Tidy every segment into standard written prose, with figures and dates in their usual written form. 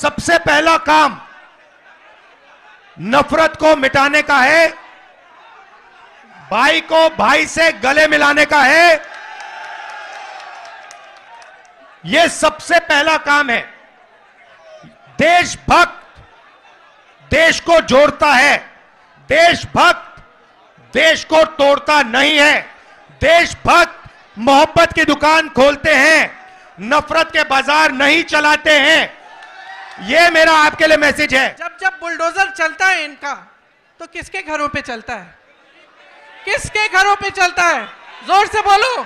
सबसे पहला काम नफरत को मिटाने का है, भाई को भाई से गले मिलाने का है। यह सबसे पहला काम है। देशभक्त देश को जोड़ता है, देशभक्त देश को तोड़ता नहीं है। देशभक्त मोहब्बत की दुकान खोलते हैं, नफरत के बाजार नहीं चलाते हैं। यह मेरा आपके लिए मैसेज है। जब जब बुलडोजर चलता है इनका, तो किसके घरों पे चलता है? किसके घरों पे चलता है? जोर से बोलो।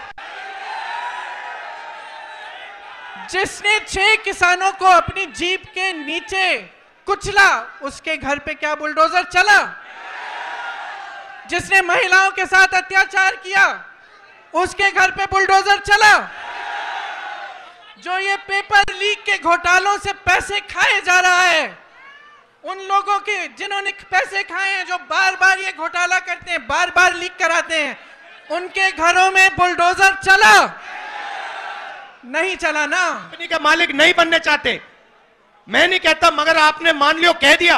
जिसने 6 किसानों को अपनी जीप के नीचे कुचला, उसके घर पे क्या बुलडोजर चला? जिसने महिलाओं के साथ अत्याचार किया, उसके घर पे बुलडोजर चला? जो ये पेपर लीक के घोटालों से पैसे खाए जा रहा है, उन लोगों के जिन्होंने पैसे खाए हैं, जो बार बार ये घोटाला करते हैं, बार बार लीक कराते हैं, उनके घरों में बुलडोजर चला? नहीं चला ना। कंपनी का मालिक नहीं बनने चाहते, मैं नहीं कहता, मगर आपने मान लियो, कह दिया,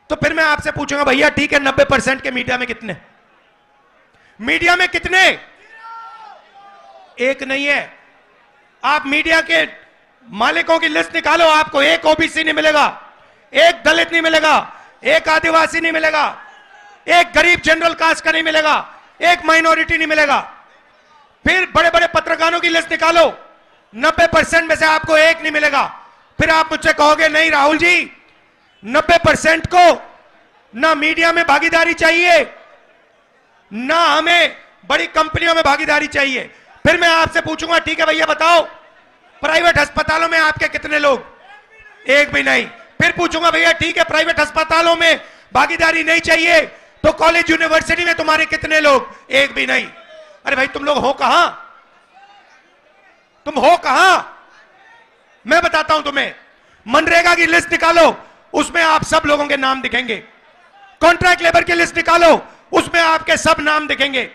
तो फिर मैं आपसे पूछूंगा भैया ठीक है 90% के मीडिया में कितने? मीडिया में कितने? एक नहीं है। आप मीडिया के मालिकों की लिस्ट निकालो, आपको एक ओबीसी नहीं मिलेगा, एक दलित नहीं मिलेगा, एक आदिवासी नहीं मिलेगा, एक गरीब जनरल कास्ट का नहीं मिलेगा, एक माइनॉरिटी नहीं मिलेगा। फिर बड़े बड़े पत्रकारों की लिस्ट निकालो, 90% में से आपको एक नहीं मिलेगा। फिर आप मुझसे कहोगे नहीं राहुल जी, 90% को ना मीडिया में भागीदारी चाहिए, ना हमें बड़ी कंपनियों में भागीदारी चाहिए। फिर मैं आपसे पूछूंगा ठीक है भैया बताओ प्राइवेट अस्पतालों में आपके कितने लोग? एक भी नहीं। फिर पूछूंगा भैया ठीक है प्राइवेट अस्पतालों में भागीदारी नहीं चाहिए, तो कॉलेज यूनिवर्सिटी में तुम्हारे कितने लोग? एक भी नहीं। अरे भाई तुम लोग हो कहां? तुम हो कहां? मैं बताता हूं तुम्हें। मनरेगा की लिस्ट निकालो, उसमें आप सब लोगों के नाम दिखेंगे। कॉन्ट्रैक्ट लेबर की लिस्ट निकालो, उसमें आपके सब नाम दिखेंगे।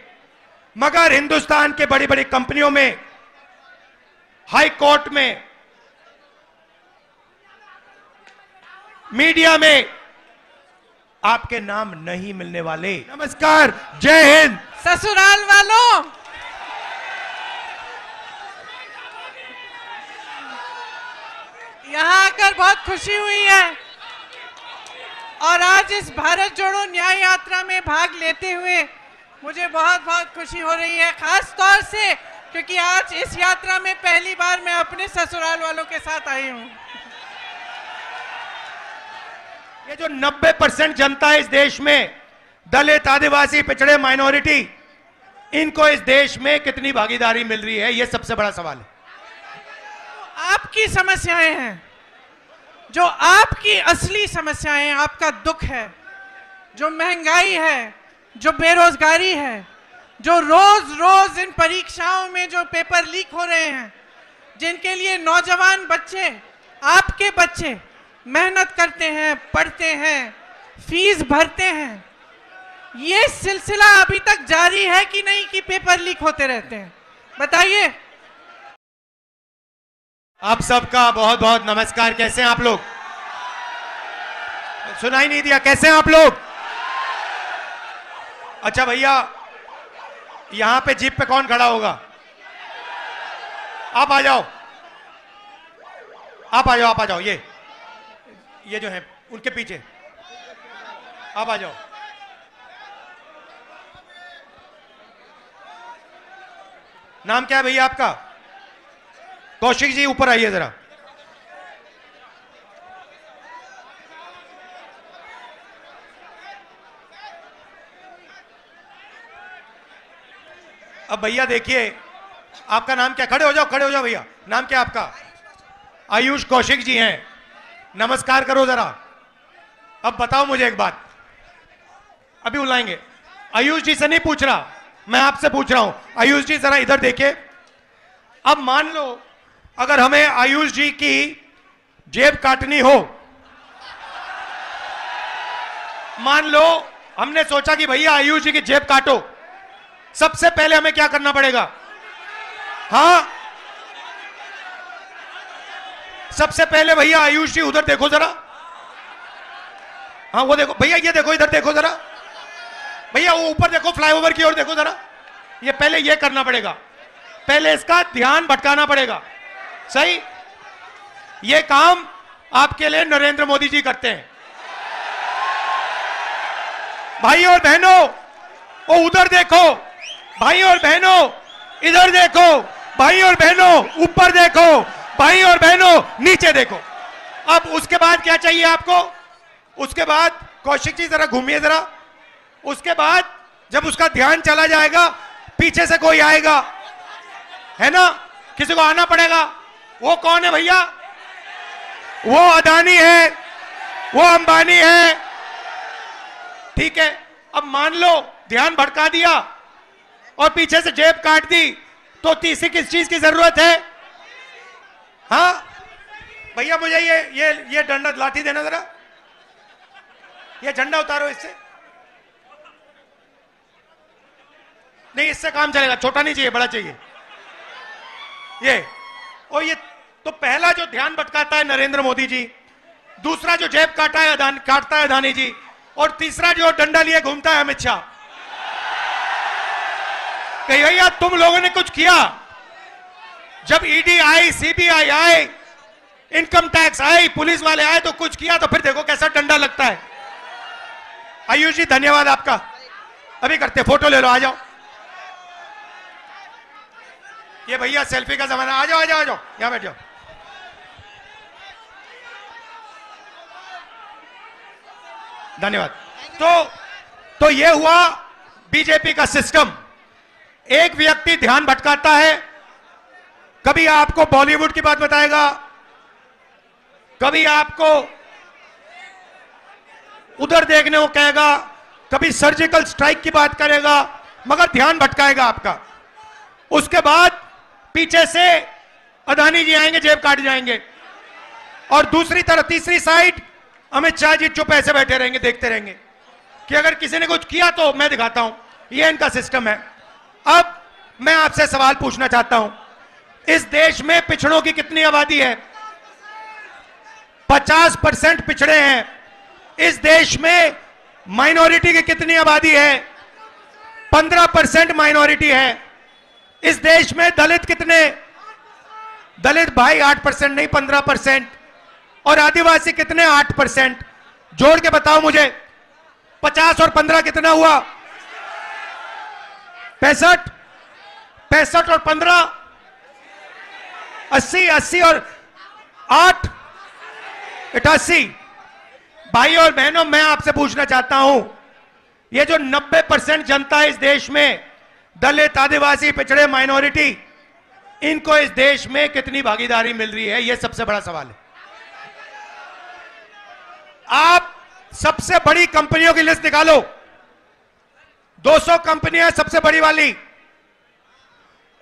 मगर हिंदुस्तान के बड़ी बड़ी कंपनियों में, हाई कोर्ट में, मीडिया में आपके नाम नहीं मिलने वाले। नमस्कार, जय हिंद। ससुराल वालों, यहां आकर बहुत खुशी हुई है और आज इस भारत जोड़ो न्याय यात्रा में भाग लेते हुए मुझे बहुत बहुत खुशी हो रही है, खास तौर से क्योंकि आज इस यात्रा में पहली बार मैं अपने ससुराल वालों के साथ आई हूं। ये जो 90% जनता है इस देश में, दलित, आदिवासी, पिछड़े, माइनॉरिटी, इनको इस देश में कितनी भागीदारी मिल रही है, ये सबसे बड़ा सवाल है। आपकी समस्याएं हैं, जो आपकी असली समस्याएं हैं, आपका दुख है, जो महंगाई है, जो बेरोजगारी है, जो रोज रोज इन परीक्षाओं में जो पेपर लीक हो रहे हैं, जिनके लिए नौजवान बच्चे, आपके बच्चे मेहनत करते हैं, पढ़ते हैं, फीस भरते हैं, ये सिलसिला अभी तक जारी है कि नहीं कि पेपर लीक होते रहते हैं? बताइए। आप सबका बहुत बहुत नमस्कार। कैसे हैं आप लोग? सुनाई नहीं दिया, कैसे हैं आप लोग? अच्छा भैया, यहां पे जीप पे कौन खड़ा होगा? आप आ जाओ, आप आ जाओ, आप आ जाओ। ये जो है उनके पीछे आप आ जाओ। नाम क्या है भैया आपका? कौशिक जी, ऊपर आइए जरा। अब भैया देखिए, आपका नाम क्या? खड़े हो जाओ, खड़े हो जाओ भैया। नाम क्या आपका? आयुष कौशिक जी हैं। नमस्कार करो जरा। अब बताओ मुझे एक बात, अभी बुलाएंगे। आयुष जी से नहीं पूछ रहा, मैं आपसे पूछ रहा हूं। आयुष जी जरा इधर देखिए। अब मान लो अगर हमें आयुष जी की जेब काटनी हो, मान लो हमने सोचा कि भैया आयुष जी की जेब काटो, सबसे पहले हमें क्या करना पड़ेगा? हाँ, सबसे पहले भैया आयुष जी उधर देखो जरा, हाँ वो देखो भैया, ये देखो इधर देखो जरा भैया, वो ऊपर देखो, फ्लाईओवर की ओर देखो जरा। ये पहले ये करना पड़ेगा, पहले इसका ध्यान भटकाना पड़ेगा। सही, ये काम आपके लिए नरेंद्र मोदी जी करते हैं। भाई और बहनों, वो उधर देखो, भाई और बहनों इधर देखो, भाई और बहनों ऊपर देखो, भाई और बहनों नीचे देखो। अब उसके बाद क्या चाहिए आपको? उसके बाद कौशिक जी जरा घूमिए जरा। उसके बाद जब उसका ध्यान चला जाएगा, पीछे से कोई आएगा, है ना, किसी को आना पड़ेगा। वो कौन है भैया? वो अदानी है, वो अंबानी है। ठीक है, अब मान लो ध्यान भटका दिया और पीछे से जेब काट दी, तो तीसरी किस चीज की जरूरत है? हाँ भैया, मुझे ये डंडा लाठी देना जरा, ये झंडा उतारो इससे। नहीं, इससे काम चलेगा, छोटा नहीं चाहिए, बड़ा चाहिए ये। और ये तो पहला जो ध्यान भटकाता है नरेंद्र मोदी जी, दूसरा जो जेब काटता है अदानी जी, और तीसरा जो डंडा लिए घूमता है अमित शाह। कहीं भैया तुम लोगों ने कुछ किया? जब ईडी आई, सीबीआई आए, इनकम टैक्स आई, पुलिस वाले आए, तो कुछ किया? तो फिर देखो कैसा डंडा लगता है। आयुष जी धन्यवाद आपका, अभी करते, फोटो ले लो, आ जाओ। ये भैया सेल्फी का जमाना, आ जाओ आ जाओ आ जाओ, यहां बैठ जाओ। धन्यवाद। तो ये हुआ बीजेपी का सिस्टम। एक व्यक्ति ध्यान भटकाता है, कभी आपको बॉलीवुड की बात बताएगा, कभी आपको उधर देखने को कहेगा, कभी सर्जिकल स्ट्राइक की बात करेगा, मगर ध्यान भटकाएगा आपका। उसके बाद पीछे से अदानी जी आएंगे, जेब काट जाएंगे, और दूसरी तरफ तीसरी साइड अमित शाह जी चुप ऐसे बैठे रहेंगे, देखते रहेंगे कि अगर किसी ने कुछ किया तो मैं दिखाता हूं। ये इनका सिस्टम है। अब मैं आपसे सवाल पूछना चाहता हूं, इस देश में पिछड़ों की कितनी आबादी है? 50% पिछड़े हैं। इस देश में माइनॉरिटी की कितनी आबादी है? 15% माइनॉरिटी है। इस देश में दलित कितने? दलित भाई 8% नहीं, 15%। और आदिवासी कितने? 8%। जोड़ के बताओ मुझे, 50 और 15 कितना हुआ? 65। 65 और 15 80। 80 और 8 88। भाई और बहनों, मैं आपसे पूछना चाहता हूं, ये जो 90% जनता है इस देश में, दलित, आदिवासी, पिछड़े, माइनॉरिटी, इनको इस देश में कितनी भागीदारी मिल रही है? यह सबसे बड़ा सवाल है। आप सबसे बड़ी कंपनियों की लिस्ट निकालो, 200 कंपनियां सबसे बड़ी वाली,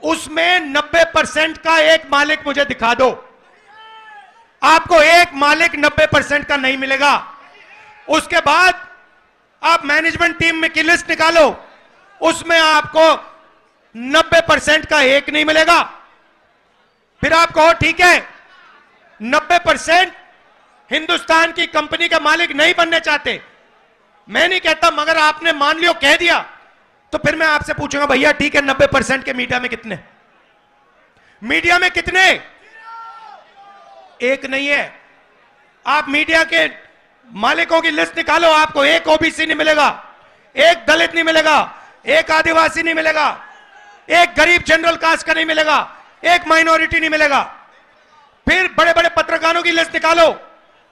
उसमें 90% का एक मालिक मुझे दिखा दो। आपको एक मालिक 90% का नहीं मिलेगा। उसके बाद आप मैनेजमेंट टीम में की लिस्ट निकालो, उसमें आपको 90% का एक नहीं मिलेगा। फिर आप कहो ठीक है, 90% हिंदुस्तान की कंपनी का मालिक नहीं बनने चाहते, मैं नहीं कहता, मगर आपने मान लियो, कह दिया, तो फिर मैं आपसे पूछूंगा भैया ठीक है, 90% के मीडिया में कितने? मीडिया में कितने? एक नहीं है। आप मीडिया के मालिकों की लिस्ट निकालो, आपको एक ओबीसी नहीं मिलेगा, एक दलित नहीं मिलेगा, एक आदिवासी नहीं मिलेगा, एक गरीब जनरल कास्ट का नहीं मिलेगा, एक माइनॉरिटी नहीं मिलेगा। फिर बड़े बड़े पत्रकारों की लिस्ट निकालो,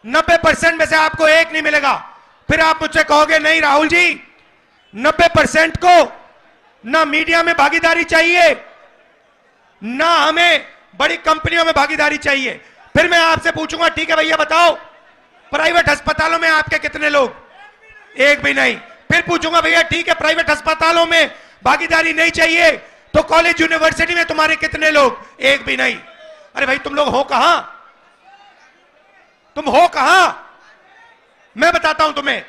90% में से आपको एक नहीं मिलेगा। फिर आप मुझसे कहोगे नहीं राहुल जी, 90% को ना मीडिया में भागीदारी चाहिए, ना हमें बड़ी कंपनियों में भागीदारी चाहिए। फिर मैं आपसे पूछूंगा ठीक है भैया बताओ, प्राइवेट अस्पतालों में आपके कितने लोग? एक भी नहीं। फिर पूछूंगा भैया ठीक है, प्राइवेट अस्पतालों में भागीदारी नहीं चाहिए, तो कॉलेज यूनिवर्सिटी में तुम्हारे कितने लोग? एक भी नहीं। अरे भाई तुम लोग हो कहां? तुम हो कहां? मैं बताता हूं तुम्हें,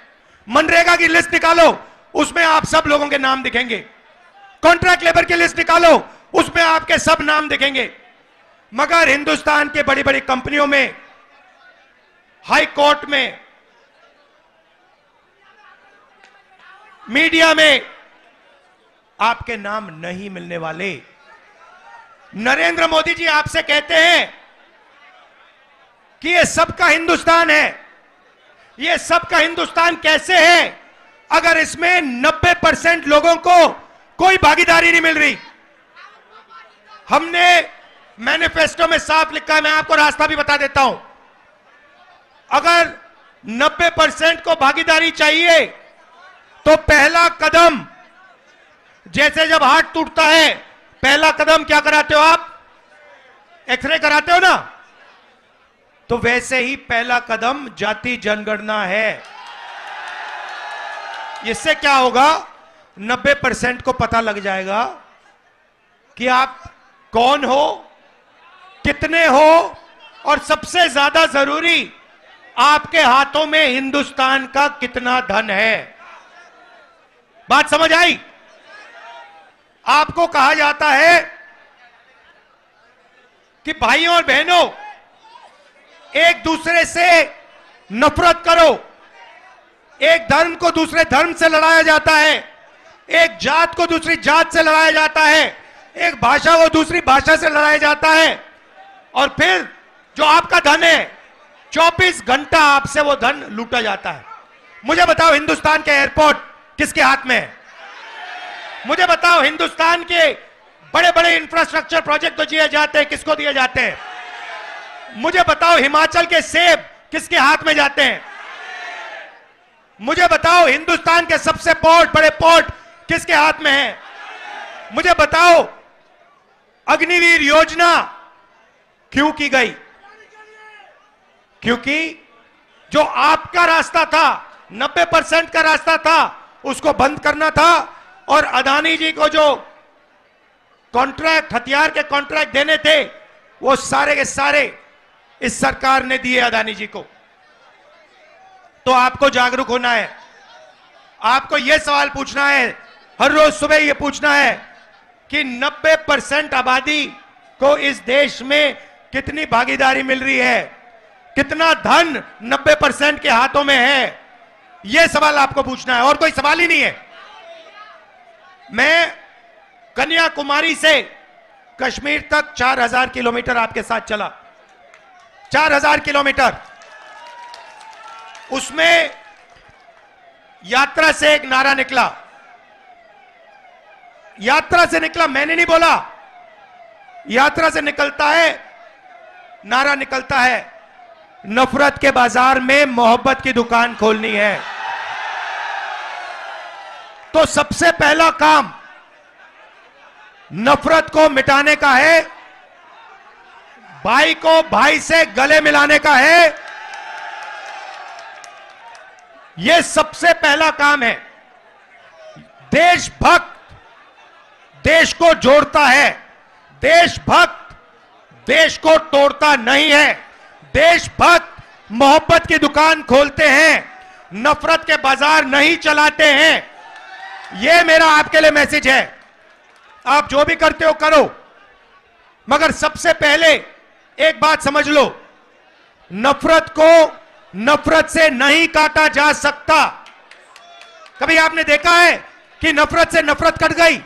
मनरेगा की लिस्ट निकालो, उसमें आप सब लोगों के नाम दिखेंगे। कॉन्ट्रैक्ट लेबर की लिस्ट निकालो, उसमें आपके सब नाम दिखेंगे। मगर हिंदुस्तान के बड़ी बड़ी कंपनियों में हाई कोर्ट में, मीडिया में आपके नाम नहीं मिलने वाले। नरेंद्र मोदी जी आपसे कहते हैं कि ये सबका हिंदुस्तान है। ये सबका हिंदुस्तान कैसे है अगर इसमें 90% लोगों को कोई भागीदारी नहीं मिल रही? हमने मैनिफेस्टो में साफ लिखा है, मैं आपको रास्ता भी बता देता हूं। अगर 90% को भागीदारी चाहिए तो पहला कदम, जैसे जब हार्ट टूटता है पहला कदम क्या कराते हो आप? एक्सरे कराते हो ना? तो वैसे ही पहला कदम जाति जनगणना है। इससे क्या होगा? 90% को पता लग जाएगा कि आप कौन हो, कितने हो, और सबसे ज्यादा जरूरी आपके हाथों में हिंदुस्तान का कितना धन है। बात समझ आई? आपको कहा जाता है कि भाइयों और बहनों एक दूसरे से नफरत करो। एक धर्म को दूसरे धर्म से लड़ाया जाता है, एक जात को दूसरी जात से लड़ाया जाता है, एक भाषा को दूसरी भाषा से लड़ाया जाता है, और फिर जो आपका धन है 24 घंटा आपसे वो धन लूटा जाता है। मुझे बताओ हिंदुस्तान के एयरपोर्ट किसके हाथ में है? मुझे बताओ हिंदुस्तान के बड़े बड़े इंफ्रास्ट्रक्चर प्रोजेक्ट तो दिए जाते हैं, किसको दिए जाते हैं? मुझे बताओ हिमाचल के सेब किसके हाथ में जाते हैं? मुझे बताओ हिंदुस्तान के सबसे बड़े पोर्ट किसके हाथ में है? मुझे बताओ अग्निवीर योजना क्यों की गई? क्योंकि जो आपका रास्ता था, 90% का रास्ता था, उसको बंद करना था, और अदानी जी को जो कॉन्ट्रैक्ट, हथियार के कॉन्ट्रैक्ट देने थे, वो सारे के सारे इस सरकार ने दिए अदानी जी को। तो आपको जागरूक होना है, आपको यह सवाल पूछना है, हर रोज सुबह यह पूछना है कि 90% आबादी को इस देश में कितनी भागीदारी मिल रही है, कितना धन 90% के हाथों में है। यह सवाल आपको पूछना है, और कोई सवाल ही नहीं है। मैं कन्याकुमारी से कश्मीर तक 4000 किलोमीटर आपके साथ चला, 4000 किलोमीटर। उसमें यात्रा से एक नारा निकला, यात्रा से निकला, मैंने नहीं बोला, यात्रा से निकलता है, नारा निकलता है, नफरत के बाजार में मोहब्बत की दुकान खोलनी है। तो सबसे पहला काम नफरत को मिटाने का है, भाई को भाई से गले मिलाने का है। यह सबसे पहला काम है। देशभक्त देश को जोड़ता है, देशभक्त देश को तोड़ता नहीं है। देशभक्त मोहब्बत की दुकान खोलते हैं, नफरत के बाजार नहीं चलाते हैं। यह मेरा आपके लिए मैसेज है। आप जो भी करते हो करो, मगर सबसे पहले एक बात समझ लो, नफरत को नफरत से नहीं काटा जा सकता। कभी आपने देखा है कि नफरत से नफरत कट गई?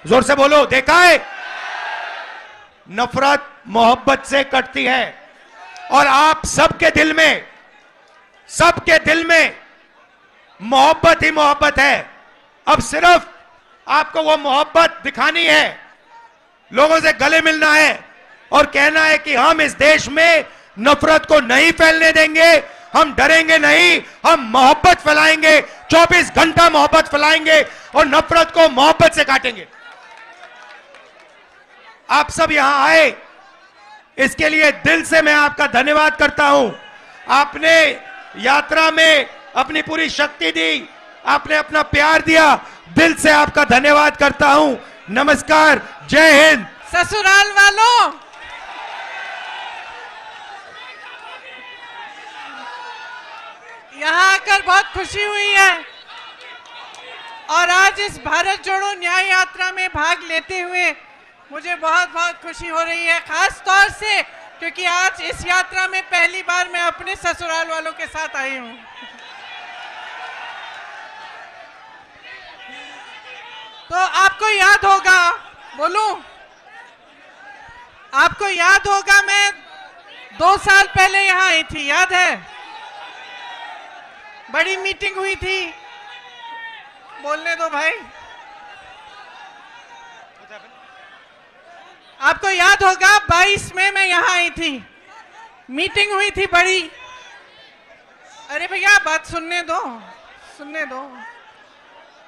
जोर से बोलो, देखा है? नफरत मोहब्बत से कटती है, और आप सबके दिल में मोहब्बत ही मोहब्बत है। अब सिर्फ आपको वो मोहब्बत दिखानी है, लोगों से गले मिलना है और कहना है कि हम इस देश में नफरत को नहीं फैलने देंगे, हम डरेंगे नहीं, हम मोहब्बत फैलाएंगे, 24 घंटा मोहब्बत फैलाएंगे और नफरत को मोहब्बत से काटेंगे। आप सब यहां आए, इसके लिए दिल से मैं आपका धन्यवाद करता हूं। आपने यात्रा में अपनी पूरी शक्ति दी, आपने अपना प्यार दिया, दिल से आपका धन्यवाद करता हूं। नमस्कार, जय हिंद। ससुराल वालों, यहाँ आकर बहुत खुशी हुई है, और आज इस भारत जोड़ो न्याय यात्रा में भाग लेते हुए मुझे बहुत बहुत खुशी हो रही है। खास तौर से क्योंकि आज इस यात्रा में पहली बार मैं अपने ससुराल वालों के साथ आई हूं। तो आपको याद होगा, बोलूं, आपको याद होगा मैं 2 साल पहले यहां आई थी, याद है? बड़ी मीटिंग हुई थी, बोलने दो भाई। आपको याद होगा 22 में मैं यहां आई थी, मीटिंग हुई थी बड़ी। अरे भैया बात सुनने दो, सुनने दो।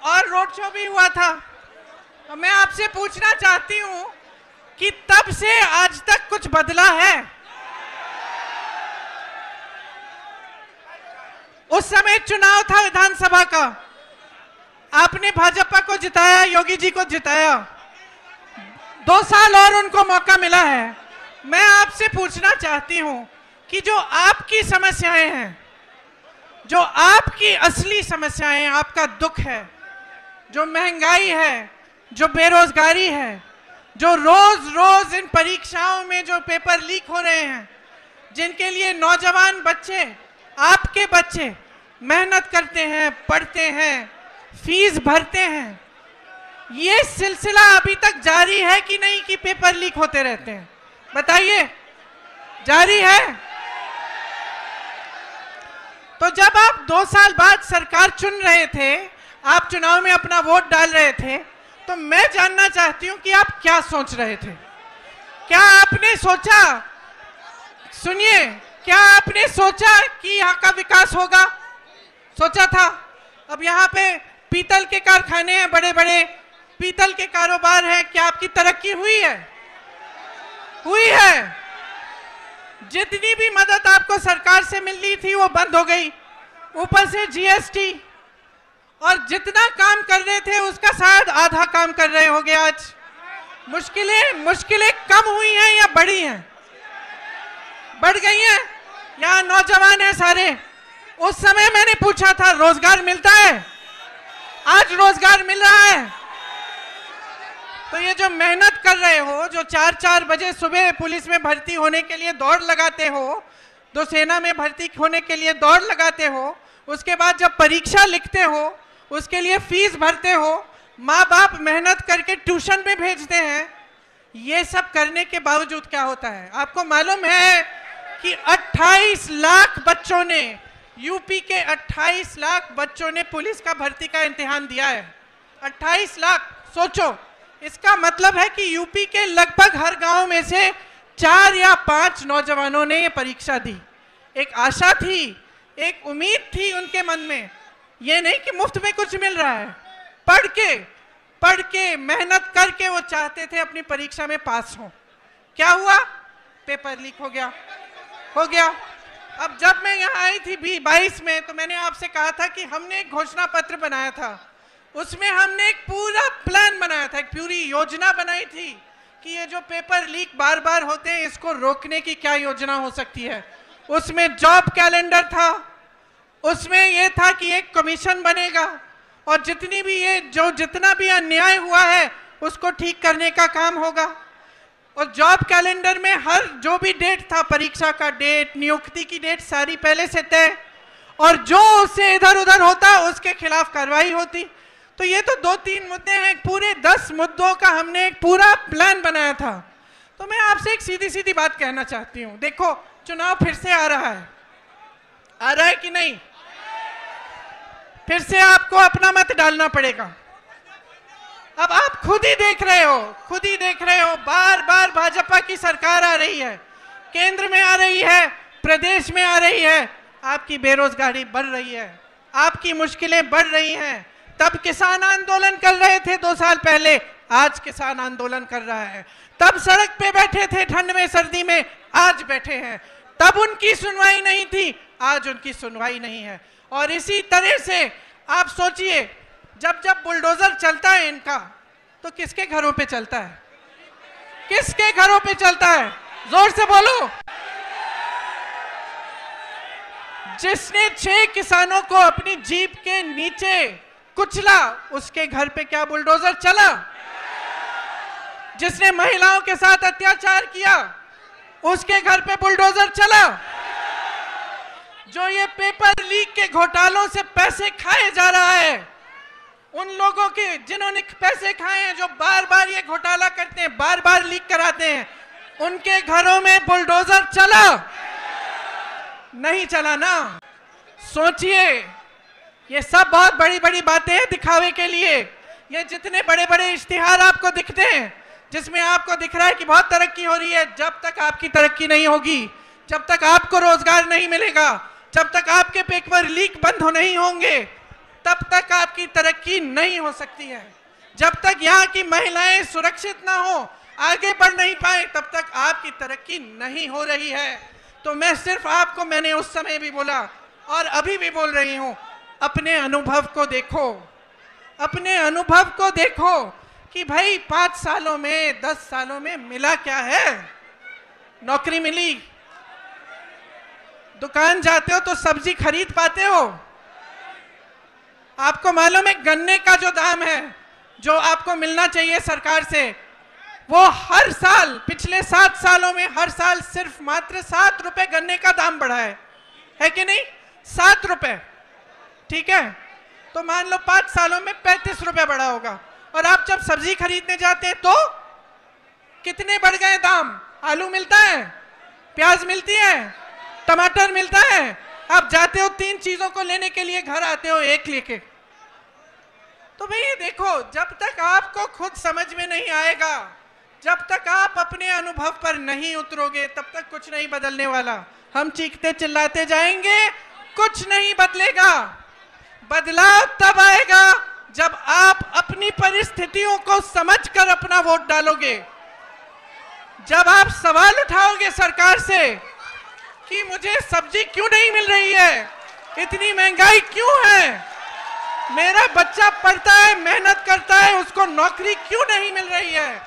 और रोड शो भी हुआ था। तो मैं आपसे पूछना चाहती हूं कि तब से आज तक कुछ बदला है? उस समय चुनाव था विधानसभा का, आपने भाजपा को जिताया, योगी जी को जिताया, 2 साल और उनको मौका मिला है। मैं आपसे पूछना चाहती हूं कि जो आपकी समस्याएं हैं, जो आपकी असली समस्याएं, आपका दुख है, जो महंगाई है, जो बेरोजगारी है, जो रोज रोज इन परीक्षाओं में जो पेपर लीक हो रहे हैं, जिनके लिए नौजवान बच्चे, आपके बच्चे मेहनत करते हैं, पढ़ते हैं, फीस भरते हैं, ये सिलसिला अभी तक जारी है कि नहीं कि पेपर लीक होते रहते हैं? बताइए, जारी है? तो जब आप 2 साल बाद सरकार चुन रहे थे, आप चुनाव में अपना वोट डाल रहे थे, तो मैं जानना चाहती हूं कि आप क्या सोच रहे थे? क्या आपने सोचा, सुनिए, क्या आपने सोचा कि यहाँ का विकास होगा? सोचा था? अब यहाँ पे पीतल के कारखाने हैं, बड़े बड़े पीतल के कारोबार हैं, क्या आपकी तरक्की हुई है? हुई है। जितनी भी मदद आपको सरकार से मिल रही थी वो बंद हो गई, ऊपर से जीएसटी, और जितना काम कर रहे थे उसका शायद आधा काम कर रहे होंगे आज। मुश्किलें कम हुई हैं या बढ़ी हैं? बढ़ गई हैं। यहाँ नौजवान हैं सारे। उस समय मैंने पूछा था रोजगार मिलता है, आज रोजगार मिल रहा है। तो ये जो मेहनत कर रहे हो, जो 4-4 बजे सुबह पुलिस में भर्ती होने के लिए दौड़ लगाते हो, जो सेना में भर्ती होने के लिए दौड़ लगाते हो, उसके बाद जब परीक्षा लिखते हो, उसके लिए फीस भरते हो, माँ बाप मेहनत करके ट्यूशन में भेजते हैं, ये सब करने के बावजूद क्या होता है? आपको मालूम है कि 28 लाख बच्चों ने, यूपी के 28 लाख बच्चों ने पुलिस का भर्ती का इम्तिहान दिया है। 28 लाख, सोचो, इसका मतलब है कि यूपी के लगभग हर गांव में से 4 या 5 नौजवानों ने ये परीक्षा दी। एक आशा थी, एक उम्मीद थी उनके मन में, ये नहीं कि मुफ्त में कुछ मिल रहा है। पढ़ के मेहनत करके वो चाहते थे अपनी परीक्षा में पास हो। क्या हुआ? पेपर लीक हो गया। अब जब मैं यहाँ आई थी 22 में, तो मैंने आपसे कहा था कि हमने एक घोषणा पत्र बनाया था, उसमें हमने एक पूरा प्लान बनाया था, एक पूरी योजना बनाई थी कि ये जो पेपर लीक बार बार होते हैं, इसको रोकने की क्या योजना हो सकती है। उसमें जॉब कैलेंडर था, उसमें यह था कि एक कमीशन बनेगा और जितना भी अन्याय हुआ है उसको ठीक करने का काम होगा। और जॉब कैलेंडर में हर जो भी डेट था, परीक्षा का डेट, नियुक्ति की डेट, सारी पहले से तय, और जो उससे इधर उधर होता उसके खिलाफ कार्रवाई होती। तो ये तो 2-3 मुद्दे हैं, पूरे 10 मुद्दों का हमने एक पूरा प्लान बनाया था। तो मैं आपसे एक सीधी सीधी बात कहना चाहती हूँ, देखो चुनाव फिर से आ रहा है कि नहीं? फिर से आपको अपना मत डालना पड़ेगा। अब आप खुद ही देख रहे हो, बार बार भाजपा की सरकार आ रही है, केंद्र में आ रही है, प्रदेश में आ रही है, आपकी बेरोजगारी बढ़ रही है, आपकी मुश्किलें बढ़ रही हैं। तब किसान आंदोलन कर रहे थे 2 साल पहले, आज किसान आंदोलन कर रहा है। तब सड़क पे बैठे थे ठंड में सर्दी में, आज बैठे हैं। तब उनकी सुनवाई नहीं थी, आज उनकी सुनवाई नहीं है। और इसी तरह से आप सोचिए, जब जब बुलडोजर चलता है इनका, तो किसके घरों पे चलता है? किसके घरों पे चलता है? जोर से बोलो। जिसने 6 किसानों को अपनी जीप के नीचे कुचला, उसके घर पे क्या बुलडोजर चला? जिसने महिलाओं के साथ अत्याचार किया, उसके घर पे बुलडोजर चला। जो ये पेपर लीक के घोटालों से पैसे खाए जा रहा है, उन लोगों के जिन्होंने पैसे खाए हैं, जो बार बार ये घोटाला करते हैं, बार बार लीक कराते हैं, उनके घरों में बुलडोजर चला? नहीं चला ना। सोचिए, ये सब बहुत बड़ी बड़ी बातें हैं दिखावे के लिए। ये जितने बड़े बड़े इश्तिहार आपको दिखते हैं, जिसमें आपको दिख रहा है कि बहुत तरक्की हो रही है, जब तक आपकी तरक्की नहीं होगी, जब तक आपको रोजगार नहीं मिलेगा, जब तक आपके पेपर लीक बंद नहीं होंगे, तब तक आपकी तरक्की नहीं हो सकती है। जब तक यहाँ की महिलाएं सुरक्षित ना हो, आगे बढ़ नहीं पाए, तब तक आपकी तरक्की नहीं हो रही है। तो मैं सिर्फ आपको, मैंने उस समय भी बोला और अभी भी बोल रही हूं, अपने अनुभव को देखो, अपने अनुभव को देखो कि भाई 5 सालों में, 10 सालों में मिला क्या है? नौकरी मिली, दुकान जाते हो तो सब्जी खरीद पाते हो। आपको मालूम है गन्ने का जो दाम है, जो आपको मिलना चाहिए सरकार से, वो हर साल, पिछले 7 सालों में हर साल सिर्फ मात्र 7 रुपए गन्ने का दाम बढ़ा है कि नहीं? 7 रुपए, ठीक है? तो मान लो 5 सालों में 35 रुपए बढ़ा होगा। और आप जब सब्जी खरीदने जाते हैं तो कितने बढ़ गए दाम? आलू मिलता है, प्याज मिलती है, टमाटर मिलता है। आप जाते हो 3 चीजों को लेने के लिए, घर आते हो 1 लेके। तो भाई देखो, जब तक आपको खुद समझ में नहीं आएगा, जब तक आप अपने अनुभव पर नहीं उतरोगे, तब तक कुछ नहीं बदलने वाला। हम चीखते चिल्लाते जाएंगे, कुछ नहीं बदलेगा। बदलाव तब आएगा जब आप अपनी परिस्थितियों को समझकर अपना वोट डालोगे, जब आप सवाल उठाओगे सरकार से कि मुझे सब्जी क्यों नहीं मिल रही है, इतनी महंगाई क्यों है, मेरा बच्चा पढ़ता है, मेहनत करता है, उसको नौकरी क्यों नहीं मिल रही है।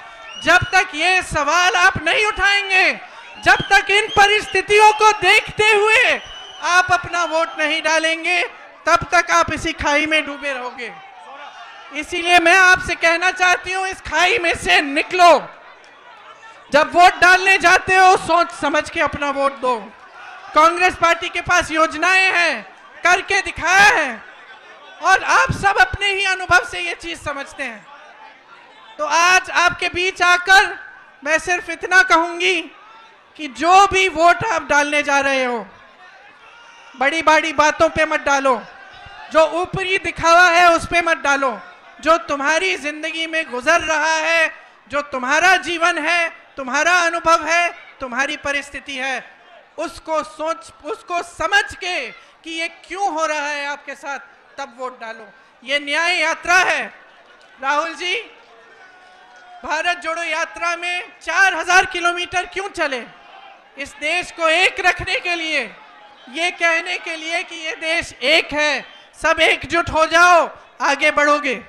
जब तक ये सवाल आप नहीं उठाएंगे, जब तक इन परिस्थितियों को देखते हुए आप अपना वोट नहीं डालेंगे, तब तक आप इसी खाई में डूबे रहोगे। इसीलिए मैं आपसे कहना चाहती हूं, इस खाई में से निकलो। जब वोट डालने जाते हो, सोच समझ के अपना वोट दो। कांग्रेस पार्टी के पास योजनाएं हैं, करके दिखाया है, और आप सब अपने ही अनुभव से ये चीज समझते हैं। तो आज आपके बीच आकर मैं सिर्फ इतना कहूंगी कि जो भी वोट आप डालने जा रहे हो, बड़ी बड़ी बातों पे मत डालो, जो ऊपरी दिखावा है उस पे मत डालो। जो तुम्हारी जिंदगी में गुजर रहा है, जो तुम्हारा जीवन है, तुम्हारा अनुभव है, तुम्हारी परिस्थिति है, उसको सोच, उसको समझ के कि ये क्यों हो रहा है आपके साथ, तब वोट डालो। ये न्याय यात्रा है। राहुल जी, भारत जोड़ो यात्रा में 4000 किलोमीटर क्यों चले? इस देश को एक रखने के लिए, ये कहने के लिए कि ये देश एक है, सब एकजुट हो जाओ, आगे बढ़ोगे।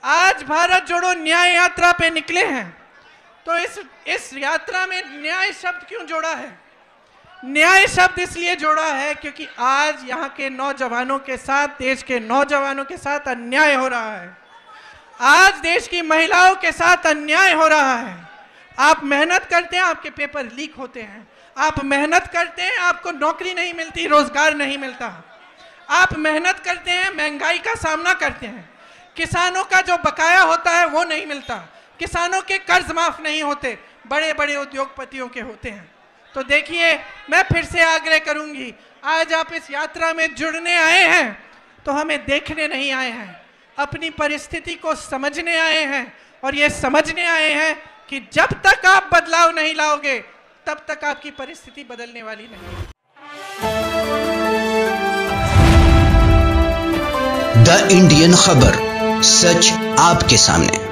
आज भारत जोड़ो न्याय यात्रा पे निकले हैं, तो इस यात्रा में न्याय शब्द क्यों जोड़ा है? न्याय शब्द इसलिए जोड़ा है क्योंकि आज यहाँ के नौजवानों के साथ, देश के नौजवानों के साथ अन्याय हो रहा है। आज देश की महिलाओं के साथ अन्याय हो रहा है। आप मेहनत करते हैं, आपके पेपर लीक होते हैं। आप मेहनत करते हैं, आपको नौकरी नहीं मिलती, रोजगार नहीं मिलता। आप मेहनत करते हैं, महंगाई का सामना करते हैं। किसानों का जो बकाया होता है वो नहीं मिलता, किसानों के कर्ज माफ नहीं होते, बड़े बड़े उद्योगपतियों के होते हैं। तो देखिए, मैं फिर से आग्रह करूंगी, आज आप इस यात्रा में जुड़ने आए हैं तो हमें देखने नहीं आए हैं, अपनी परिस्थिति को समझने आए हैं। और ये समझने आए हैं कि जब तक आप बदलाव नहीं लाओगे, तब तक आपकी परिस्थिति बदलने वाली नहीं है। द इंडियन खबर, सच आपके सामने।